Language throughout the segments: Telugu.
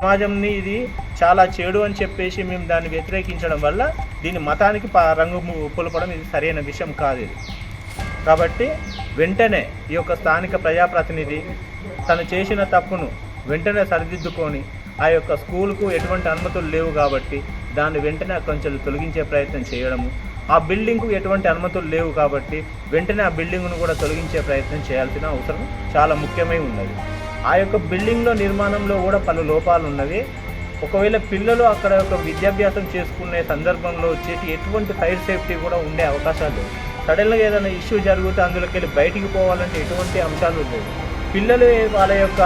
సమాజంని ఇది చాలా చెడు అని చెప్పేసి మేము దాన్ని వ్యతిరేకించడం వల్ల దీని మతానికి రంగు పులపడం ఇది సరైన విషయం కాదు ఇది. కాబట్టి వెంటనే ఈ యొక్క స్థానిక ప్రజాప్రతినిధి తను చేసిన తప్పును వెంటనే సరిదిద్దుకొని ఆ యొక్క స్కూల్కు ఎటువంటి అనుమతులు లేవు కాబట్టి దాన్ని వెంటనే కొంచెం తొలగించే ప్రయత్నం చేయడము, ఆ బిల్డింగ్కు ఎటువంటి అనుమతులు లేవు కాబట్టి వెంటనే ఆ బిల్డింగ్ను కూడా తొలగించే ప్రయత్నం చేయాల్సిన అవసరం చాలా ముఖ్యమై ఉన్నది. ఆ యొక్క బిల్డింగ్లో నిర్మాణంలో కూడా పలు లోపాలు ఉన్నవి. ఒకవేళ పిల్లలు అక్కడ ఒక విద్యాభ్యాసం చేసుకునే సందర్భంలో వచ్చేటి ఎటువంటి ఫైర్ సేఫ్టీ కూడా ఉండే అవకాశాలు లేవు. సడన్గా ఏదైనా ఇష్యూ జరిగితే అందులోకి వెళ్ళి బయటికి పోవాలంటే ఎటువంటి అంశాలు లేవు. పిల్లలు వాళ్ళ యొక్క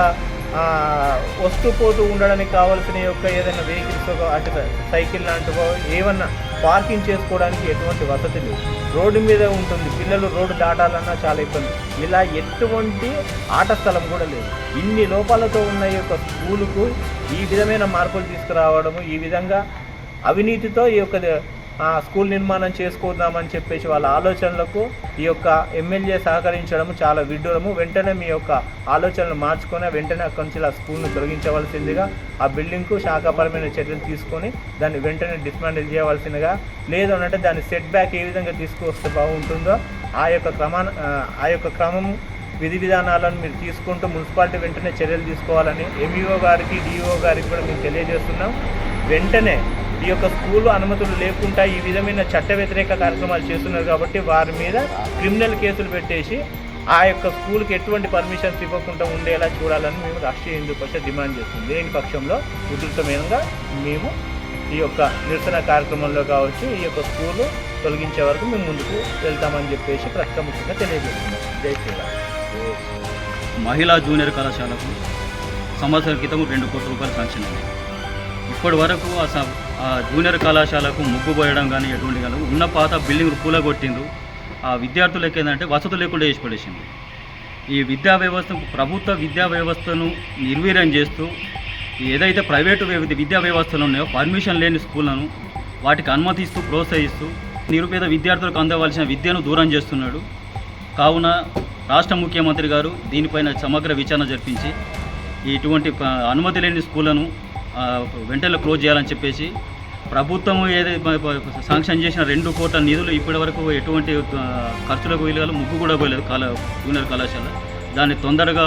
వస్తూ పోతూ ఉండడానికి కావాల్సిన యొక్క ఏదైనా వెహికల్స్ అటు సైకిల్ లాంటివో ఏమన్నా పార్కింగ్ చేసుకోవడానికి ఎటువంటి వసతి లేదు. రోడ్డు మీద ఉంటుంది, పిల్లలు రోడ్డు దాటాలన్నా చాలా ఇబ్బంది. ఇలా ఎటువంటి ఆట స్థలం కూడా లేదు. ఇన్ని లోపాలతో ఉన్న ఈ యొక్క స్కూలుకు ఈ విధమైన మార్పులు తీసుకురావడము, ఈ విధంగా అవినీతితో ఈ యొక్క స్కూల్ నిర్మాణం చేసుకుందామని చెప్పేసి వాళ్ళ ఆలోచనలకు ఈ యొక్క ఎమ్మెల్యే సహకరించడము చాలా విడ్డూరము. వెంటనే మీ యొక్క ఆలోచనలు మార్చుకొని వెంటనే అక్కడి నుంచి ఆ స్కూల్ను తొలగించవలసిందిగా, ఆ బిల్డింగ్కు శాఖాపరమైన చర్యలు తీసుకొని దాన్ని వెంటనే డిస్మాండిల్ చేయవలసిందిగా, లేదు అనంటే దాన్ని సెట్ బ్యాక్ ఏ విధంగా తీసుకొస్తే బాగుంటుందో ఆ యొక్క క్రమము విధి విధానాలను మీరు తీసుకుంటూ మున్సిపాలిటీ వెంటనే చర్యలు తీసుకోవాలని ఎంఈఓ గారికి డిఓ గారికి కూడా మేము తెలియజేస్తున్నాం. వెంటనే ఈ యొక్క స్కూలు అనుమతులు లేకుండా ఈ విధమైన చట్ట వ్యతిరేక కార్యక్రమాలు చేస్తున్నారు కాబట్టి వారి మీద క్రిమినల్ కేసులు పెట్టేసి ఆ యొక్క స్కూల్కి ఎటువంటి పర్మిషన్స్ ఇవ్వకుండా ఉండేలా చూడాలని మేము రాష్ట్రీయ హిందూ పరిషత్ డిమాండ్ చేస్తుంది. లేని పక్షంలో ఉధృతమైనగా మేము ఈ యొక్క నిరసన కార్యక్రమంలో కావచ్చు ఈ యొక్క స్కూలు తొలగించే వరకు మేము ముందుకు వెళ్తామని చెప్పేసి ప్రకటముఖంగా తెలియజేస్తున్నాం. జై శ్రీరామ్. మహిళా జూనియర్ కళాశాలకు సంవత్సరం క్రితం 2 కోట్ల రూపాయలు శాంక్షన్ అయ్యాయి. ఇప్పటి వరకు ఆ జూనియర్ కళాశాలకు ముగ్గు పోయడం కానీ ఎటువంటి కానీ ఉన్న పాత బిల్డింగ్ కూలగొట్టిండ్రు. ఆ విద్యార్థులకు ఏంటంటే వసతులు లేకుండా చేసి పడేసింది. ఈ ప్రభుత్వ విద్యా వ్యవస్థను నిర్వీర్యం చేస్తూ ఏదైతే ప్రైవేటు విద్యా వ్యవస్థలు ఉన్నాయో పర్మిషన్ లేని స్కూళ్లను వాటికి అనుమతిస్తూ ప్రోత్సహిస్తూ నిరుపేద విద్యార్థులకు అందవలసిన విద్యను దూరం చేస్తున్నాడు. కావున రాష్ట్ర ముఖ్యమంత్రి గారు దీనిపైన సమగ్ర విచారణ జరిపించి ఇటువంటి అనుమతి లేని స్కూళ్లను వెంటనే క్లోజ్ చేయాలని చెప్పేసి ప్రభుత్వం ఏదైతే శాంక్షన్ చేసిన 2 కోట్ల నిధులు ఇప్పటి వరకు ఎటువంటి ఖర్చులకు వీలుగా ముగ్గు కూడా పోయలేదు జూనియర్ కళాశాల. దాన్ని తొందరగా